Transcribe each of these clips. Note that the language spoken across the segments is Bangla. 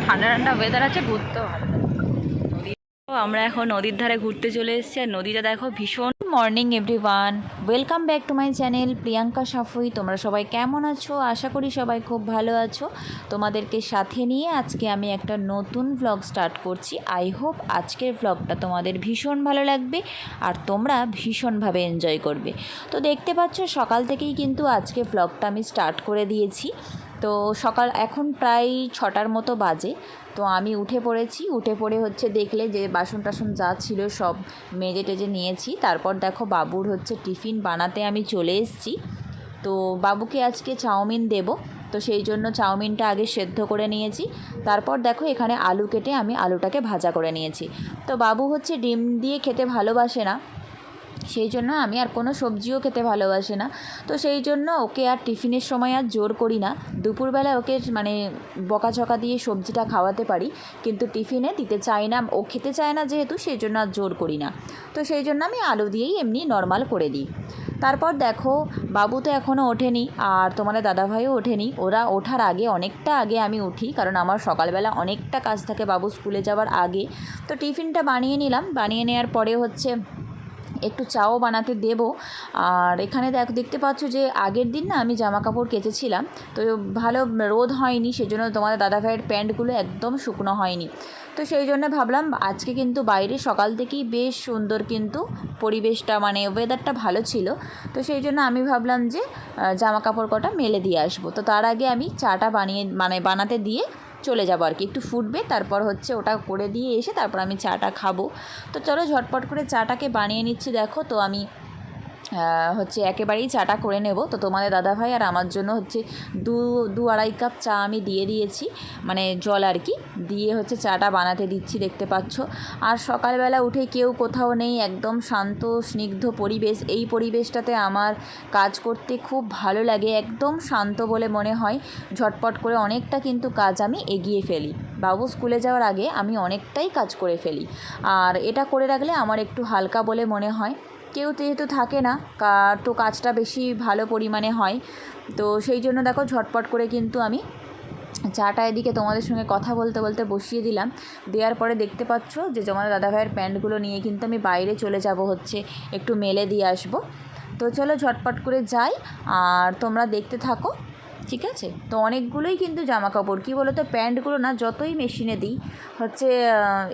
ঠান্ডা ঠান্ডা ওয়েদার আছে, ঘুরতেও ভালো লাগে। আমরা এখন নদীর ধারে ঘুরতে চলে এসেছি, আর নদীটা দেখো ভীষণ। Morning everyone, welcome back to my channel Priyanka Safui. তোমরা সবাই কেমন আছো? আশা করি সবাই খুব ভালো আছো। তোমাদেরকে সাথে নিয়ে আজকে আমি একটা নতুন ভ্লগ স্টার্ট করছি। আই হোপ আজকের ভ্লগটা তোমাদের ভীষণ ভালো লাগবে আর তোমরা ভীষণভাবে এনজয় করবে। তো দেখতে পাচ্ছ সকাল থেকেই কিন্তু আজকে ভ্লগটা আমি স্টার্ট করে দিয়েছি। তো সকাল এখন প্রায় 6টার মতো বাজে। তো আমি উঠে পড়েছি, উঠে পড়ে হচ্ছে দেখলে যে বাসন টাসন যা ছিল সব মেজে টেজে নিয়েছি। তারপর দেখো বাবুর হচ্ছে টিফিন বানাতে আমি চলে এসেছি। তো বাবুকে আজকে চাউমিন দেব, তো সেই জন্য চাউমিনটা আগে সেদ্ধ করে নিয়েছি। তারপর দেখো এখানে আলু কেটে আমি আলুটাকে ভাজা করে নিয়েছি। তো বাবু হচ্ছে ডিম দিয়ে খেতে ভালোবাসে না, সেই জন্য আমি আর কোনো সবজিও খেতে ভালোবাসে না। তো সেই জন্য ওকে আর টিফিনের সময় আর জোর করি না। দুপুরবেলা ওকে মানে বকাঝকা দিয়ে সবজিটা খাওয়াতে পারি, কিন্তু টিফিনে দিতে চাই না, ও খেতে চায় না যেহেতু, সেই জন্য আর জোর করি না। তো সেই জন্য আমি আলু দিয়েই এমনি নর্মাল করে দিই। তারপর দেখো বাবু তো এখনও ওঠেনি, আর তোমাদের দাদাভাইও ওঠেনি। ওরা ওঠার আগে, অনেকটা আগে আমি উঠি, কারণ আমার সকালবেলা অনেকটা কাজ থাকে বাবু স্কুলে যাওয়ার আগে। তো টিফিনটা বানিয়ে নিলাম, বানিয়ে নেওয়ার পরে হচ্ছে একটু চাও বানাতে দেব। আর এখানে দেখতে পাচ্ছ যে আগের দিন না আমি জামা কাপড় কেচেছিলাম, তো ভালো রোদ হয়নি, সেজন্য তোমাদের দাদাভাইয়ের প্যান্টগুলো একদম শুকনো হয়নি। তো সেই জন্য ভাবলাম আজকে কিন্তু বাইরে সকাল থেকেই বেশ সুন্দর কিন্তু পরিবেশটা, মানে ওয়েদারটা ভালো ছিল। তো সেই জন্য আমি ভাবলাম যে জামা কাপড় কটা মেলে দিয়ে আসবো। তো তার আগে আমি চাটা বানাতে দিয়ে চলে যাবো আর কি, একটু ফুটবে, তারপর হচ্ছে ওটা করে দিয়ে এসে তারপর আমি চাটা খাবো। তো চলো ঝটপট করে চাটাকে বানিয়ে নিচ্ছি। দেখো তো আমি হচ্ছে একেবারেই চাটা করে নেব। তো তোমাদের দাদাভাই আর আমার জন্য হচ্ছে দু আড়াই কাপ চা আমি দিয়ে দিয়েছি, মানে জল আর কি, দিয়ে হচ্ছে চাটা বানাতে দিচ্ছি, দেখতে পাচ্ছ। আর সকালবেলা উঠে কেউ কোথাও নেই, একদম শান্ত স্নিগ্ধ পরিবেশ। এই পরিবেশটাতে আমার কাজ করতে খুব ভালো লাগে, একদম শান্ত বলে মনে হয়। ঝটপট করে অনেকটা কিন্তু কাজ আমি এগিয়ে ফেলি। বাবু স্কুলে যাওয়ার আগে আমি অনেকটাই কাজ করে ফেলি, আর এটা করে রাখলে আমার একটু হালকা বলে মনে হয়। কেউ যেহেতু থাকে না, তো কাজটা বেশি ভালো পরিমাণে হয়। তো সেই জন্য দেখো ঝটপট করে কিন্তু আমি চাটা এদিকে তোমাদের সঙ্গে কথা বলতে বলতে বসিয়ে দিলাম। দেওয়ার পরে দেখতে পাচ্ছ যে তোমাদের দাদাভাইয়ের প্যান্টগুলো নিয়ে কিন্তু আমি বাইরে চলে যাব, হচ্ছে একটু মেলে দিয়ে আসবো। তো চলো ঝটপট করে যাই, আর তোমরা দেখতে থাকো, ঠিক আছে। তো অনেকগুলোই কিন্তু জামা কাপড়, কী বলো তো, প্যান্টগুলো না যতই মেশিনে দিই হচ্ছে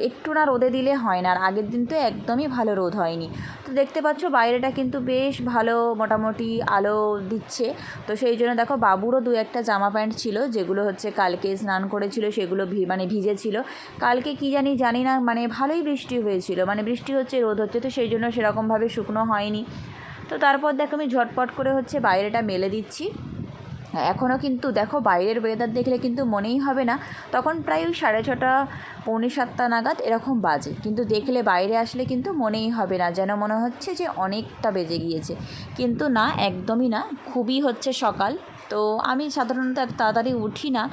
একটু না রোদে দিলে হয় না, আর আগের দিন তো একদমই ভালো রোদ হয়নি। তো দেখতে পাচ্ছ বাইরেটা কিন্তু বেশ ভালো, মোটামুটি আলো দিচ্ছে। তো সেই জন্য দেখো বাবুরও দু একটা জামা প্যান্ট ছিল যেগুলো হচ্ছে কালকে স্নান করেছিল, সেগুলো মানে ভিজেছিল। কালকে কি জানি না, মানে ভালোই বৃষ্টি হয়েছিল, মানে বৃষ্টি হচ্ছে রোদ হচ্ছে, তো সেই জন্য সেরকমভাবে শুকনো হয়নি। তো তারপর দেখো আমি ঝটপট করে হচ্ছে বাইরেটা মেলে দিচ্ছি। এখনও কিন্তু দেখো বাইরের ওয়েদার দেখলে কিন্তু মনেই হবে না, তখন প্রায় ওই 6:30 পৌনে 7টা নাগাদ এরকম বাজে, কিন্তু দেখলে বাইরে আসলে কিন্তু মনেই হবে না, যেন মনে হচ্ছে যে অনেকটা বেজে গিয়েছে। কিন্তু না, একদমই না, খুবই হচ্ছে সকাল। তো আমি সাধারণত এত তাড়াতাড়ি উঠি না,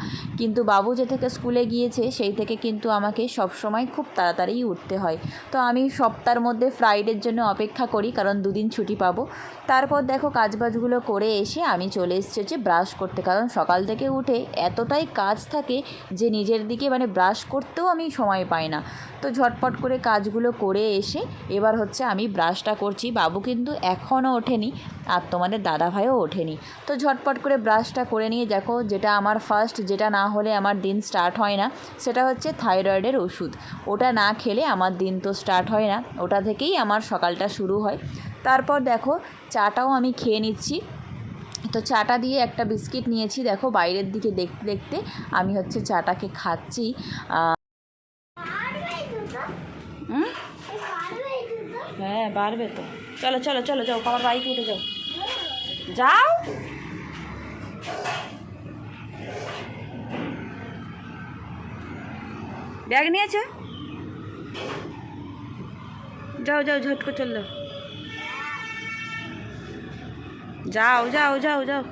কিন্তু বাবু যে থেকে স্কুলে গিয়েছে সেই থেকে কিন্তু আমাকে সব সময় খুব তাড়াতাড়িই উঠতে হয়। তো আমি সপ্তাহের মধ্যে ফ্রাইডের জন্য অপেক্ষা করি, কারণ দুদিন ছুটি পাবো। তারপর দেখো কাজবাজগুলো করে এসে আমি চলে এসেছি হচ্ছে ব্রাশ করতে, কারণ সকাল থেকে উঠে এতটাই কাজ থাকে যে নিজের দিকে মানে ব্রাশ করতেও আমি সময় পাই না। তো ঝটপট করে কাজগুলো করে এসে এবার হচ্ছে আমি ব্রাশটা করছি। বাবু কিন্তু এখনও ওঠেনি, আর তোমাদের দাদাভাইও ওঠেনি। তো ঝটপট করে ব্রাশটা করে নিয়ে দেখো, যেটা আমার ফার্স্ট, যেটা না হলে আমার দিন স্টার্ট হয় না, সেটা হচ্ছে থাইরয়েডের ওষুধ। ওটা না খেলে আমার দিন তো স্টার্ট হয় না, ওটা থেকেই আমার সকালটা শুরু হয়। তারপর দেখো চাটাও আমি খেয়ে নিচ্ছি। তো চাটা দিয়ে একটা বিস্কিট নিয়েছি, দেখো বাইরের দিকে দেখতে দেখতে আমি হচ্ছে চাটাকে খাচ্ছি। হ্যাঁ বাড়বে তো, চলো চলো চলো যাও, বাবার বাইকে উঠে যাও, যাও। ব্যাগ নিয়েছে, যাও যাও ঝট করে চল যাও, যাও যাও যাও।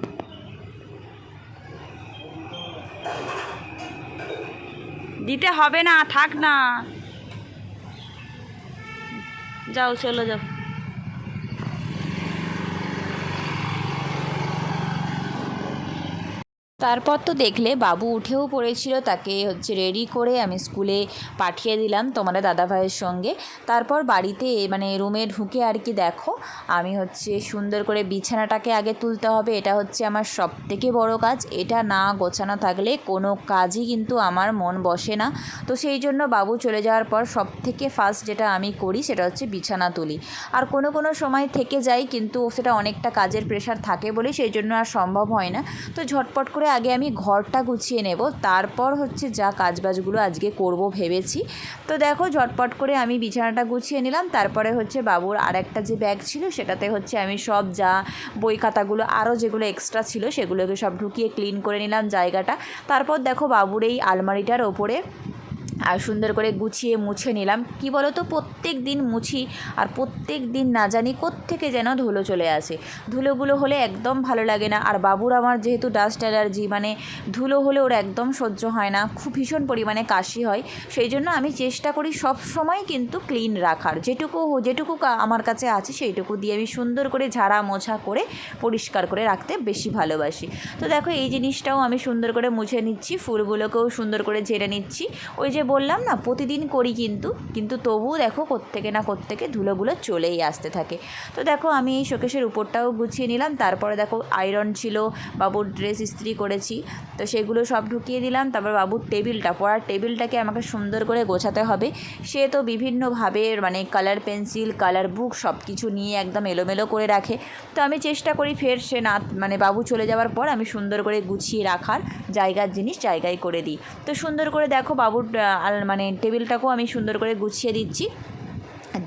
দিতে হবে না, থাক না, যাও চলো যাও। তারপর তো দেখলে বাবু উঠেও পড়েছিল, তাকে হচ্ছে রেডি করে আমি স্কুলে পাঠিয়ে দিলাম তোমাদের দাদাভাইয়ের সঙ্গে। তারপর বাড়িতে মানে রুমে ঢুকে আর কি দেখো আমি হচ্ছে সুন্দর করে বিছানাটাকে আগে তুলতে হবে, এটা হচ্ছে আমার সবথেকে বড় কাজ। এটা না গোছানো থাকলে কোনো কাজই কিন্তু আমার মন বসে না। তো সেই জন্য বাবু চলে যাওয়ার পর সবথেকে ফার্স্ট যেটা আমি করি সেটা হচ্ছে বিছানা তুলি। আর কোনো সময় থেকে যাই, কিন্তু সেটা অনেকটা কাজের প্রেশার থাকে বলে সেই জন্য আর সম্ভব হয় না। তো ঝটপট করে আগে আমি ঘরটা গুছিয়ে নেব, তারপর হচ্ছে যা কাজবাজগুলো আজকে করব ভেবেছি। তো দেখো ঝটপট করে আমি বিছানাটা গুছিয়ে নিলাম। তারপরে হচ্ছে বাবুর আর একটা যে ব্যাগ ছিল সেটাতে হচ্ছে আমি সব যা বই খাতাগুলো আরও যেগুলো এক্সট্রা ছিল সেগুলোকে সব ঢুকিয়ে ক্লিন করে নিলাম জায়গাটা। তারপর দেখো বাবুর এই আলমারিটার ওপরে আর সুন্দর করে গুছিয়ে মুছে নিলাম। কি বলো তো, প্রত্যেক দিন মুছি আর প্রত্যেক দিন না জানি কোত্থেকে যেন ধুলো চলে আসে। ধুলোগুলো হলে একদম ভালো লাগে না। আর বাবুর আমার যেহেতু ডাস্ট অ্যালার্জি, মানে ধুলো হলে ওর একদম সহ্য হয় না, খুব ভীষণ পরিমাণে কাশি হয়। সেই জন্য আমি চেষ্টা করি সব সময় কিন্তু ক্লিন রাখার, যেটুকু আমার কাছে আছে সেইটুকু দিয়ে আমি সুন্দর করে ঝাড়া মোছা করে পরিষ্কার করে রাখতে বেশি ভালোবাসি। তো দেখো এই জিনিসটাও আমি সুন্দর করে মুছে নিচ্ছি, ফুলগুলোকেও সুন্দর করে ঝেড়ে নিচ্ছি। ওই যে বললাম না প্রতিদিন করি, কিন্তু তবুও দেখো কোত্থেকে ধুলোগুলো চলেই আসতে থাকে। তো দেখো আমি এই শোকেসের উপরটাও গুছিয়ে নিলাম। তারপরে দেখো আয়রন ছিল, বাবুর ড্রেস ইস্ত্রি করেছি, তো সেগুলো সব ঢুকিয়ে দিলাম। তারপর বাবুর পড়ার টেবিলটাকে আমাকে সুন্দর করে গোছাতে হবে। সে তো বিভিন্নভাবে মানে কালার পেন্সিল, কালার বুক সব কিছু নিয়ে একদম এলোমেলো করে রাখে। তো আমি চেষ্টা করি ফের সে না মানে বাবু চলে যাওয়ার পর আমি সুন্দর করে গুছিয়ে রাখার, জায়গার জিনিস জায়গায় করে দিই। তো সুন্দর করে দেখো বাবুর মানে টেবিলটাকেও আমি সুন্দর করে গুছিয়ে দিচ্ছি।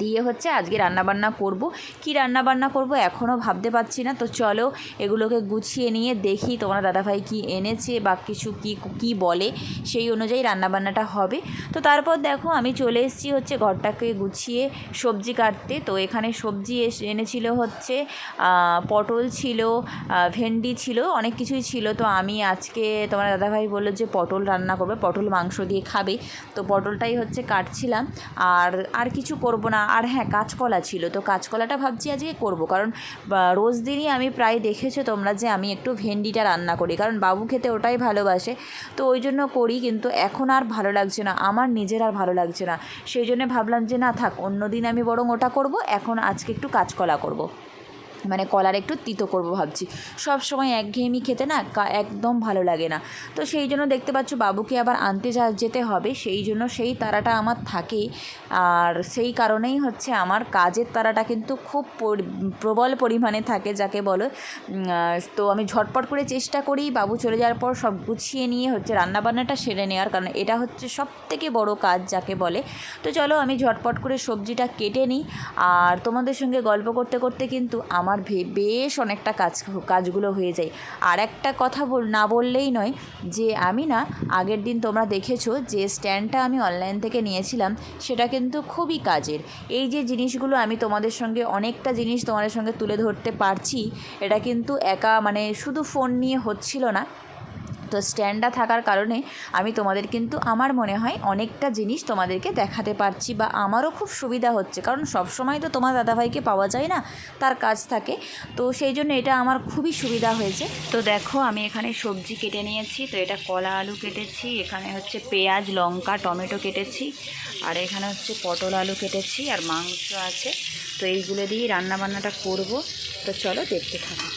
দিয়ে হচ্ছে আজকে রান্নাবান্না করব। কি রান্নাবান্না করব এখনও ভাবতে পারছি না। তো চলো এগুলোকে গুছিয়ে নিয়ে দেখি তোমার দাদাভাই কি এনেছে বা কিছু কি বলে, সেই অনুযায়ী রান্নাবান্নাটা হবে। তো তারপর দেখো আমি চলে এসেছি হচ্ছে ঘরটাকে গুছিয়ে সবজি কাটতে। তো এখানে সবজি এনেছিল হচ্ছে পটল ছিল, ভেন্ডি ছিল, অনেক কিছুই ছিল। তো আমি আজকে তোমার দাদাভাই বললো যে পটল রান্না করবে, পটল মাংস দিয়ে খাবে। তো পটলটাই হচ্ছে কাটছিলাম, আর কিছু করব না। আর হ্যাঁ, কাঁচকলা ছিল, তো কাঁচকলাটা ভাবছি আজকে করব, কারণ রোজ দিনই আমি প্রায় দেখেছো তোমরা যে আমি একটু ভেন্ডিটা রান্না করি, কারণ বাবু খেতে ওটাই ভালোবাসে। তো ওই জন্য করি, কিন্তু এখন আর ভালো লাগছে না, আমার নিজের আর ভালো লাগছে না। সেই জন্য ভাবলাম যে না থাক, অন্য দিন আমি বরং ওটা করব, এখন আজকে একটু কাঁচকলা করব, মানে কলার একটু তিতো করব ভাবছি। সব সময় একঘেয়েমি খেতে না একদম ভালো লাগে না। তো সেই জন্য দেখতে পাচ্ছ বাবুকে আবার আনতে যেতে হবে, সেই জন্য সেই তাড়াটা আমার থাকেই। আর সেই কারণেই হচ্ছে আমার কাজের তাড়াটা কিন্তু খুব প্রবল পরিমাণে থাকে যাকে বলো। তো আমি ঝটপট করে চেষ্টা করি বাবু চলে যাওয়ার পর সব গুছিয়ে নিয়ে হচ্ছে রান্নাবান্নাটা সেরে নেওয়ার, কারণ এটা হচ্ছে সবথেকে বড় কাজ যাকে বলে। তো চলো আমি ঝটপট করে সবজিটা কেটে নিই, আর তোমাদের সঙ্গে গল্প করতে করতে কিন্তু আমার বেশ অনেকটা কাজগুলো হয়ে যায়। আর একটা কথা না বললেই নয়, যে আমি না আগের দিন তোমরা দেখেছো যে স্ট্যান্ডটা আমি অনলাইন থেকে নিয়েছিলাম, সেটা কিন্তু খুবই কাজের। এই যে জিনিসগুলো আমি তোমাদের সঙ্গে অনেকটা জিনিস তোমাদের সঙ্গে তুলে ধরতে পারছি, এটা কিন্তু একা মানে শুধু ফোন নিয়ে হচ্ছিল না। তো স্ট্যান্ডটা থাকার কারণে আমি তোমাদের কিন্তু আমার মনে হয় অনেকটা জিনিস তোমাদেরকে দেখাতে পারছি, বা আমারও খুব সুবিধা হচ্ছে, কারণ সব সময় তো তোমার দাদাভাইকে পাওয়া যায় না, তার কাজ থাকে। তো সেই জন্য এটা আমার খুবই সুবিধা হয়েছে। তো দেখো আমি এখানে সবজি কেটে নিয়েছি। তো এটা কলা আলু কেটেছি, এখানে হচ্ছে পেঁয়াজ, লঙ্কা, টমেটো কেটেছি, আর এখানে হচ্ছে পটল আলু কেটেছি, আর মাংস আছে। তো এইগুলো দিয়েই রান্নাবান্নাটা করব। তো চলো দেখতে থাকো।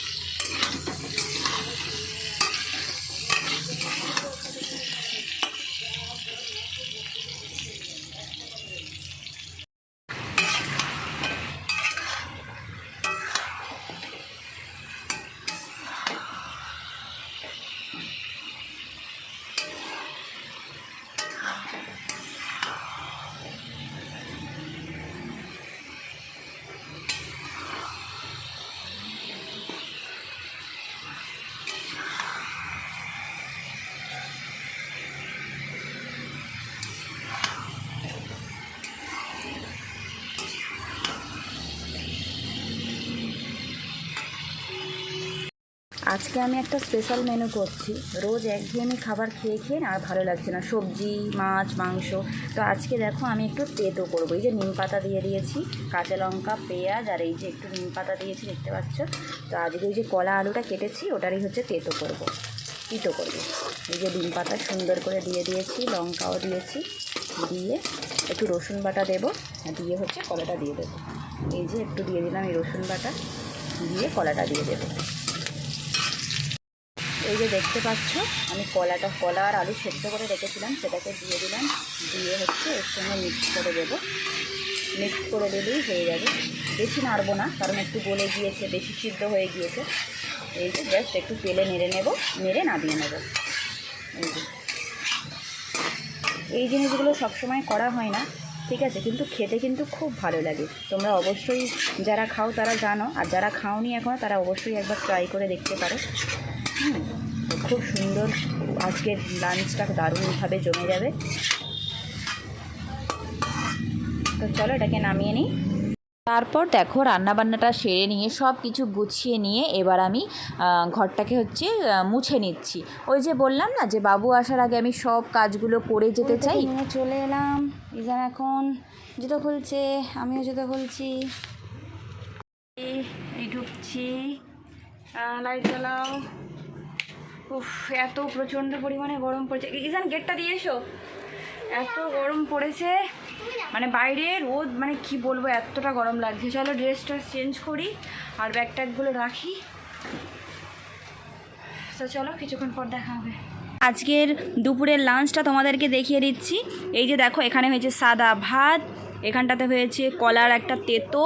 আজকে আমি একটা স্পেশাল মেনু করছি। রোজ একঘেয়েমি খাবার খেয়ে খেয়ে আর ভালো লাগছে না, সবজি, মাছ, মাংস। তো আজকে দেখো আমি একটু তেতো করবো। এই যে নিম পাতা দিয়ে দিয়েছি, কাঁচা লঙ্কা, পেঁয়াজ, আর এই যে একটু নিম পাতা দিয়েছি, দেখতে পাচ্ছ। তো আজকে এই যে কলা আলুটা কেটেছি ওটারই হচ্ছে তেতো করব। তিতো করবে। এই যে ডিম পাতা সুন্দর করে দিয়ে দিয়েছি, লঙ্কাও দিয়েছি, দিয়ে একটু রসুন বাটা দেবো, দিয়ে হচ্ছে কলাটা দিয়ে দেবো। এই যে একটু দিয়ে দিলাম এই রসুন বাটা, দিয়ে কলাটা দিয়ে দেবো। এই যে দেখতে পাচ্ছ আমি কলা আর আলু সেদ্ধ করে রেখেছিলাম, সেটাকে দিয়ে দিলাম, দিয়ে হচ্ছে এর সঙ্গে মিক্স করে দেবো। মিক্স করে দিলেই হয়ে যাবে, বেশি নাড়বো না কারণ একটু গলে গিয়েছে, বেশি সিদ্ধ হয়ে গিয়েছে। এই যে জাস্ট একটু তেলে নেড়ে নেব, নেড়ে নামিয়ে নেব। এই জিনিসগুলো সবসময় করা হয় না, ঠিক আছে, কিন্তু খেতে কিন্তু খুব ভালো লাগে। তোমরা অবশ্যই যারা খাও তারা জানো, আর যারা খাওনি এখনও তারা অবশ্যই একবার ট্রাই করে দেখতে পারো। খুব সুন্দর, আজকের লাঞ্চটা দারুণভাবে জমে যাবে। তো চলো এটাকে নামিয়ে নিই। তারপর দেখো রান্নাবান্নাটা সেরে নিয়ে সব কিছু গুছিয়ে নিয়ে এবার আমি ঘরটাকে হচ্ছে মুছে নিচ্ছি। ওই যে বললাম না যে বাবু আসার আগে আমি সব কাজগুলো করে যেতে চাই। নিয়ে চলে এলাম, ইজান এখন জুতো খুলছে, আমিও জুতো খুলছি। এই ঢুকছি, লাইট জ্বালাও। উফ, এত প্রচণ্ড পরিমাণে গরম পড়েছে। ইজান গেটটা দিয়ে এসো, এত গরম পড়েছে, মানে বাইরে রোদ, মানে কি বলবো, এতটা গরম লাগছে। চলো ড্রেসটা চেঞ্জ করি আর ব্যাগ ট্যাগগুলো রাখি। তো চলো কিছুক্ষণ পর দেখা হবে। আজকের দুপুরের লাঞ্চটা তোমাদেরকে দেখিয়ে দিচ্ছি। এই যে দেখো, এখানে হয়েছে সাদা ভাত, এখানটাতে হয়েছে কলার একটা তেতো,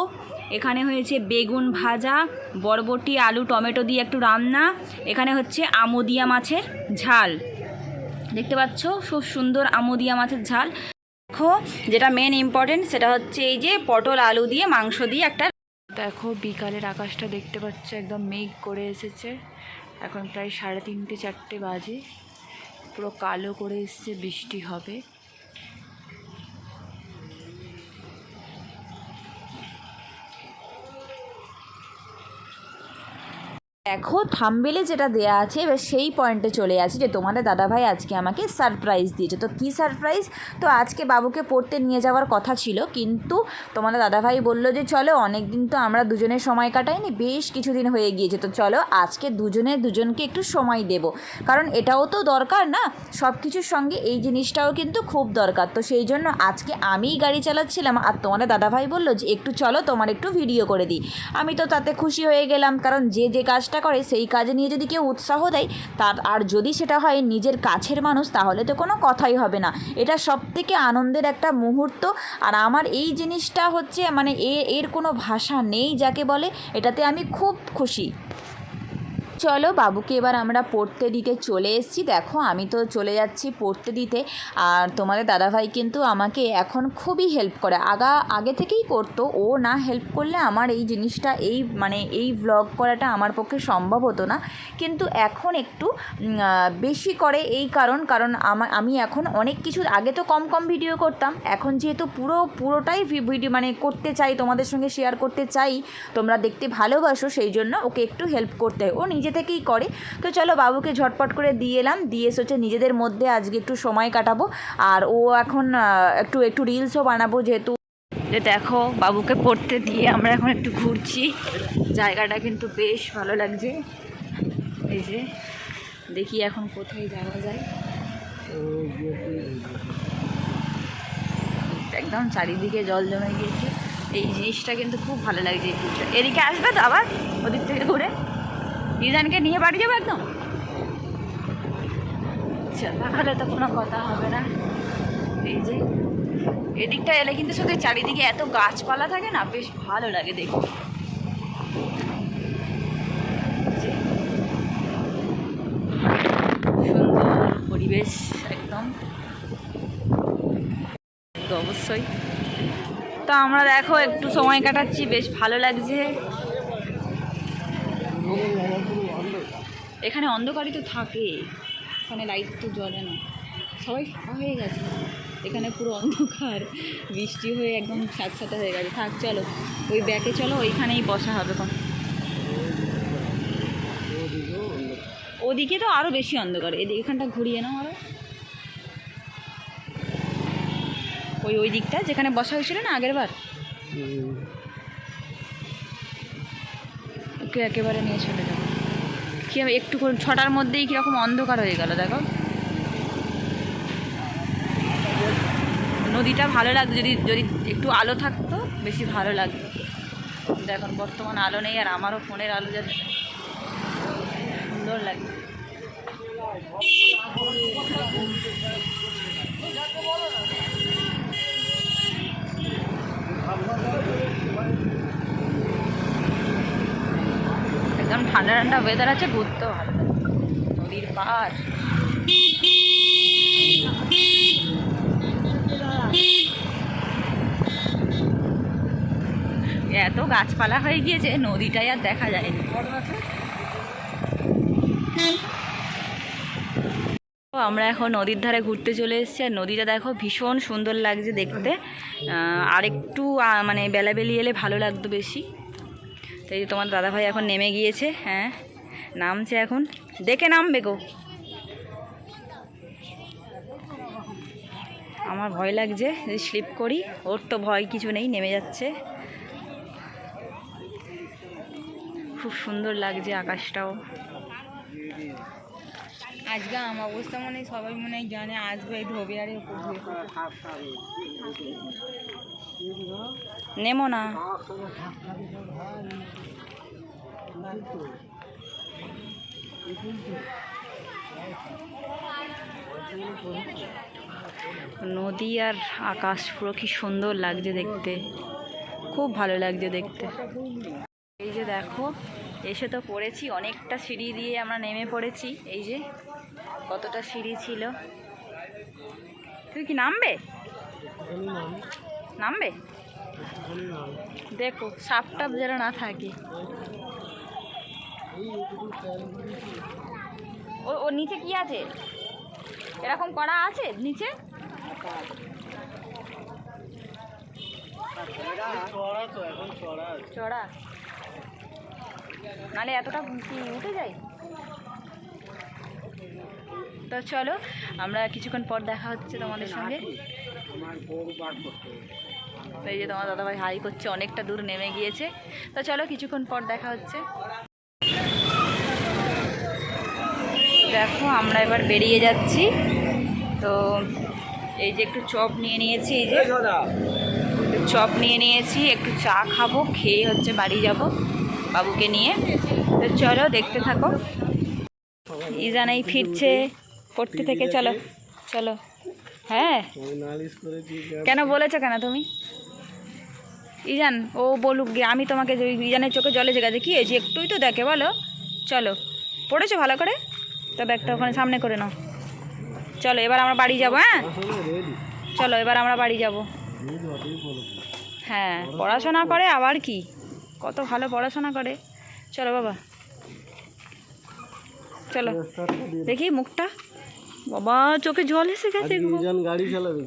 এখানে হয়েছে বেগুন ভাজা, বরবটি আলু টমেটো দিয়ে একটু রান্না, এখানে হচ্ছে আমুদিয়া মাছের ঝাল, দেখতে পাচ্ছ খুব সুন্দর আমুদিয়া মাছের ঝাল। দেখো যেটা মেন ইম্পর্টেন্ট সেটা হচ্ছে এই যে পটল আলু দিয়ে মাংস দিয়ে একটা। দেখো বিকালের আকাশটা দেখতে পাচ্ছ, একদম মেঘ করে এসেছে, এখন প্রায় 3:30 4টে বাজে, পুরো কালো করে এসছে, বৃষ্টি হবে। দেখো থাম্বনেলে যেটা দেয়া আছে, এবার সেই পয়েন্টে চলে আসি যে তোমাদের দাদাভাই আজকে আমাকে সারপ্রাইজ দিয়েছে। তো কী সারপ্রাইজ? তো আজকে বাবুকে পড়তে নিয়ে যাওয়ার কথা ছিল, কিন্তু তোমাদের দাদাভাই বললো যে চলো, অনেক দিন তো আমরা দুজনে সময় কাটাইনি, বেশ কিছুদিন হয়ে গিয়েছে, তো চলো আজকে দুজনকে একটু সময় দেব, কারণ এটাও তো দরকার না, সব কিছুর সঙ্গে এই জিনিসটাও কিন্তু খুব দরকার। তো সেই জন্য আজকে আমিই গাড়ি চালাচ্ছিলাম, আর তোমাদের দাদাভাই বললো যে একটু চলো তোমার একটু ভিডিও করে দিই। আমি তো তাতে খুশি হয়ে গেলাম, কারণ যে কাজটা করে সেই কাজে নিয়ে যদি কেউ উৎসাহ দেয় তার, আর যদি সেটা হয় নিজের কাছের মানুষ, তাহলে তো কোনো কথাই হবে না। এটা সবথেকে আনন্দের একটা মুহূর্ত, আর আমার এই জিনিসটা হচ্ছে মানে এর কোনো ভাষা নেই যাকে বলে, এটাতে আমি খুব খুশি। চলো বাবুকে এবার আমরা পড়তে দিতে চলে এসেছি। দেখো আমি তো চলে যাচ্ছি পড়তে দিতে, আর তোমাদের দাদাভাই কিন্তু আমাকে এখন খুবই হেল্প করে, আগে থেকেই করতো। ও না হেল্প করলে আমার এই জিনিসটা, এই ব্লগ করাটা আমার পক্ষে সম্ভব হতো না, কিন্তু এখন একটু বেশি করে। এই কারণ আমি এখন অনেক কিছু, আগে তো কম ভিডিও করতাম, এখন যেহেতু পুরোটাই ভিডিও করতে চাই, তোমাদের সঙ্গে শেয়ার করতে চাই, তোমরা দেখতে ভালোবাসো, সেই জন্য ওকে একটু হেল্প করতে হয়, ও নিজে থেকেই করে। তো চলো বাবুকে ঝটপট করে দিয়ে এলাম, দিয়ে হচ্ছে নিজেদের মধ্যে আজকে একটু সময় কাটাবো, আর ও এখন একটু রিলসও বানাবো, যেহেতু যে দেখো বাবুকে পড়তে দিয়ে আমরা এখন একটু ঘুরছি, জায়গাটা কিন্তু বেশ ভালো লাগছে। এই যে দেখি এখন কোথায় যাওয়া যায়, একদম চারিদিকে জল জমে গিয়েছে, এই জিনিসটা কিন্তু খুব ভালো লাগছে। এই জিনিসটা এদিকে আসবে তো আবার ওদিক থেকে ঘুরে ইজানকে নিয়ে বাড়ি যাবো একদম, তাহলে তো কোনো কথা হবে না। এই যে এদিকটা এলে কিন্তু সত্যি চারিদিকে এত গাছপালা থাকে না, বেশ ভালো লাগে দেখতে। সুন্দর পরিবেশ একদম, তো অবশ্যই। তো আমরা দেখো একটু সময় কাটাচ্ছি, বেশ ভালো লাগছে। এখানে অন্ধকারই তো থাকে, এখানে লাইট তো জ্বলে না, সবাই ফাঁকা হয়ে গেছে, এখানে পুরো অন্ধকার, বৃষ্টি হয়ে একদম সাথে হয়ে গেছে। থাক চলো ওই ব্যাকে চলো, ওইখানেই বসা হবে। ওদিকে তো আরও বেশি অন্ধকার, এখানটা ঘুরিয়ে নাও আরও, ওই দিকটা যেখানে বসা হয়েছিল না আগের বার, ওকে একেবারে নিয়ে চলে যাবো। কি একটু 6টার মধ্যেই কীরকম অন্ধকার হয়ে গেল দেখো। নদীটা ভালো লাগতো, যদি যদি একটু আলো থাকতো বেশি ভালো লাগতো। এখন বর্তমান আলো নেই, আর আমারও ফোনের আলো যাচ্ছে, সুন্দর লাগে। একদম ঠান্ডা ঠান্ডা ওয়েদার আছে, ঘুরতেও ভালো লাগে। নদীর পাড়, এত গাছপালা হয়ে গিয়েছে নদীটাই আর দেখা যায়নি। আমরা এখন নদীর ধারে ঘুরতে চলে এসেছি, আর নদীটা দেখো ভীষণ সুন্দর লাগছে দেখতে। আর একটু মানে বেলাবেলি এলে ভালো লাগতো বেশি। তো এই যে তোমার দাদাভাই এখন নেমে গিয়েছে, হ্যাঁ নামছে, এখন দেখে নামবে গো। আমার ভয় লাগছে যদি স্লিপ করি, ওর তো ভয় কিছু নেই, নেমে যাচ্ছে। খুব সুন্দর লাগছে আকাশটাও। আজকে আমার অবস্থা মনে হয় সবাই মনে হয় জানে, আসবে এই ধোবিয়ারের উপর নেমো না। নদী আর আকাশ পুরো কি সুন্দর লাগছে দেখতে, খুব ভালো লাগছে দেখতে। এই যে দেখো এসে তো পড়েছি, অনেকটা সিঁড়ি দিয়ে আমরা নেমে পড়েছি। এই যে কতটা সিঁড়ি ছিল। তুই কি নামবে? নামবে দেখো, সাপ টাপ যেন না থাকে। ও নিচে কি আছে, এরকম করা আছে নিচে? চড়া নালে এতটা কি উঠে যায়? তো চলো আমরা কিছুক্ষণ পর দেখা হচ্ছে তোমাদের সঙ্গে। এই যে তোমার দাদাভাই হাই করছে, অনেকটা দূর নেমে গিয়েছে। তো চলো কিছুক্ষণ পর দেখা হচ্ছে। দেখো আমরা এবার বেরিয়ে যাচ্ছি। তো এই যে একটু চপ নিয়ে নিয়েছি, এই যে চপ নিয়ে নিয়েছি, একটু চা খাবো, খেয়ে হচ্ছে বাড়ি যাব বাবুকে নিয়ে। তো চলো দেখতে থাকো। ইজানাই ফিরছে পড়তে থেকে, চলো চলো। হ্যাঁ কেন বলেছো কেন তুমি? ইজান ও বলুক গিয়ে, আমি তোমাকে ইজানের চোখে জলে জেগেছে, কি হয়েছে একটুই তো দেখে বলো। চলো পড়েছো ভালো করে, তবে একটা ওখানে সামনে করে নাও। চলো এবার আমরা বাড়ি যাবো। হ্যাঁ চলো এবার আমরা বাড়ি যাব। হ্যাঁ পড়াশোনা করে আবার কি, কত ভালো পড়াশোনা করে। চলো বাবা চলো, দেখি মুখটা, বাবা চোখে জল এসে গেছে। গাড়ি চালাবে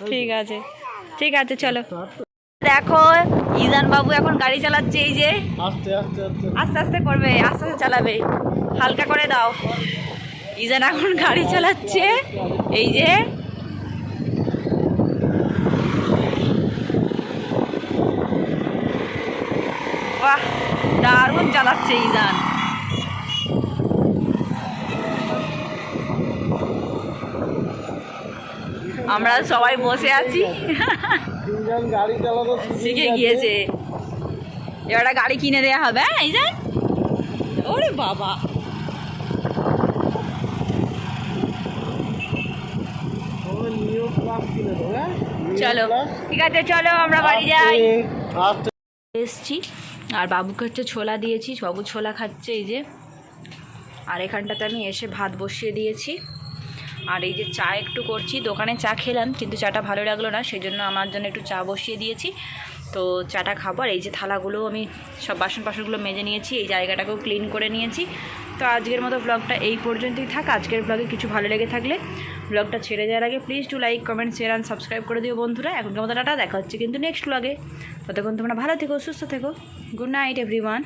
ঠিক আছে ঠিক আছে চলো। দেখো ইজান বাবু এখন গাড়ি চালাচ্ছে, এই যে আস্তে আস্তে আস্তে আস্তে করবে, আস্তে আস্তে চালাবে, হালকা করে দাও। ইজান এখন গাড়ি চালাচ্ছে, এই যে বাহ দারুণ চালাচ্ছে ইজান। আমরা সবাই বসে আছি, গাড়ি চালানো শিখে গিয়েছে। এবার গাড়ি কিনে দেওয়া হবে। হ্যাঁ ইজান, ওরে বাবা চলো ঠিক আছে চলো আমরা বাড়ি যাই। এসছি আর বাবুকে হচ্ছে ছোলা দিয়েছি, বাবু ছোলা খাচ্ছে এই যে। আর এখানটাতে আমি এসে ভাত বসিয়ে দিয়েছি, আর এই যে চা একটু করছি। দোকানে চা খেলাম কিন্তু চাটা ভালো লাগলো না, সেই জন্য আমার জন্য একটু চা বসিয়ে দিয়েছি। তো চাটা খাবো। আর এই যে থালাগুলো আমি সব বাসনগুলো মেজে নিয়েছি, এই জায়গাটাকেও ক্লিন করে নিয়েছি। তো আজকের মতো ব্লগটা এই পর্যন্তই থাক। আজকের ব্লগে কিছু ভালো লেগে থাকলে ব্লগটা ছেড়ে যাওয়ার আগে please to like comment share and subscribe করে দিও বন্ধুরা। এখনকার মতো টাটা, দেখা হচ্ছে কিন্তু নেক্সট ব্লগে। ততক্ষণ তোমরা ভালো থেকো, সুস্থ থেকো। Good night everyone.